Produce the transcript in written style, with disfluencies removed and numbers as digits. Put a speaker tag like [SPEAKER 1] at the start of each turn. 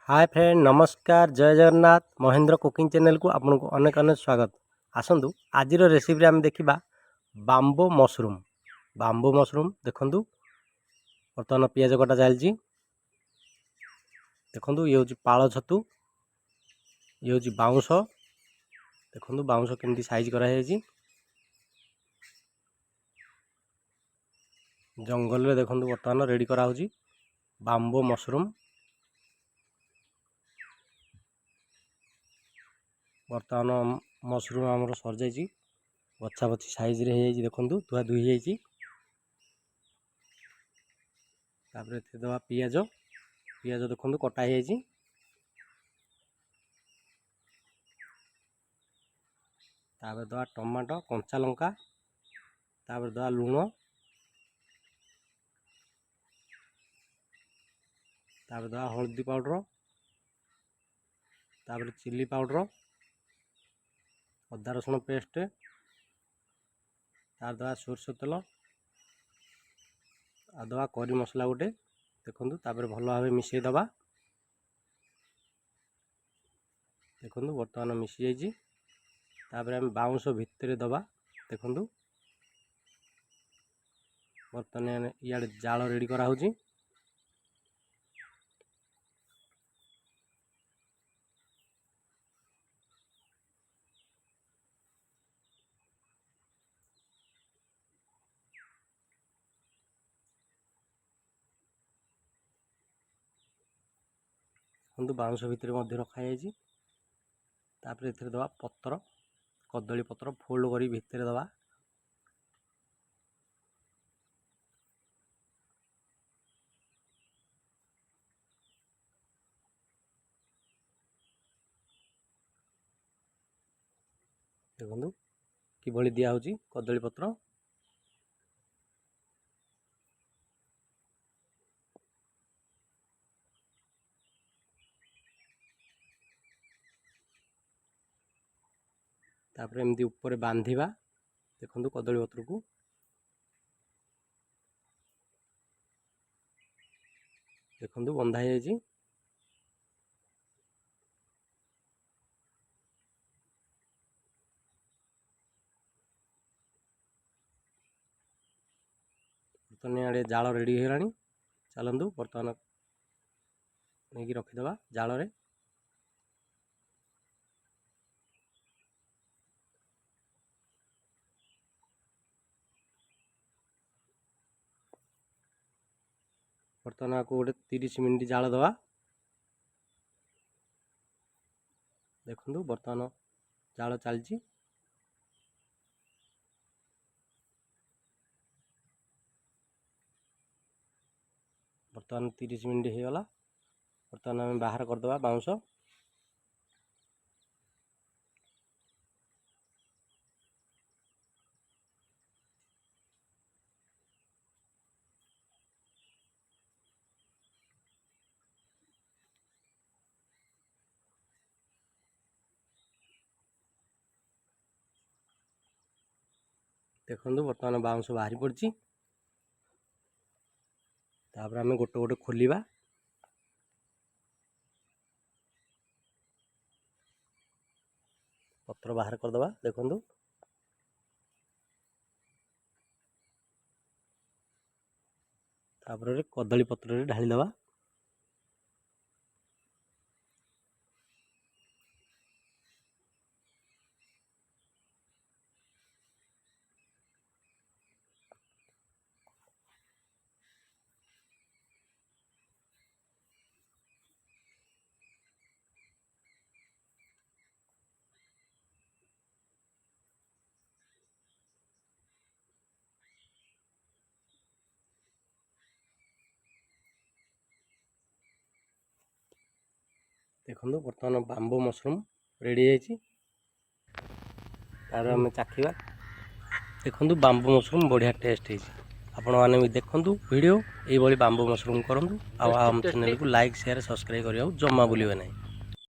[SPEAKER 1] Hi friend नमस्कार जय Jagannath Mahendra cooking channel को आपको अनेक अनेक स्वागत। आसतु आज रेसिपी आम देखा बाम्बो मशरूम देखु बर्तमान पियाज कटा चलती देखु ये हूँ पाल छतु ये हूँ बाउंश देखु बाउंश केमती साइज कराई जंगल में देखु बर्तमान रेडी कराऊँ बाम्बो मशरूम। बर्तमान मशरूम आमर सर जाइए बछा बछी साइज रे देखु धुआ धुई दवा पियाज पियाज देखु कटा दवा टमाटो कंचा लंका दवा लुण दवा हल्दी पाउडर चिली पाउडर अदा रसुण पेस्ट दवा सोरष तेल दवा करी मसला गोटे देखु भल भाव मिसई दबा देखु बर्तमान मिसी जाइए आम बाउंश भितर दबा देखु बर्तमान इे जाल रेडी कराऊँ बाउंश भितर रखाई दवा पत्र कदली पत्र फोल्ड कर भितर दवा देखु कि दिया होची कदली पत्र तापर एमती ऊपर बांधिबा देखु कदली पत्र को देखु बंधा है बर्तमान जाल रेडी है चलतु बर्तमान नहीं रखीदे जाल रे बर्तमान आपको गोटे 30 मिनट जाल दवा देखु बर्तमान जाल चलती बर्तमान 30 मिनट हो गला बर्तमान आम बाहर करदे बाउंश देखु बर्तमान बाउंश बाहरी पड़ी तापर आम गोटे गोटे खोलिबा पत्र बाहर करदे देखु तापर कदली पत्र ढाली दवा देखु बर्तमान बाम्बो मशरूम रेडी है तार आम चाखा देखु बाम्बो मशरूम बढ़िया टेस्ट है आपण मैंने भी देखु वीडियो ये बाम्बो मशरूम करूँ आम चैनल को लाइक शेयर सब्सक्राइब करने जमा भूलिए नहीं।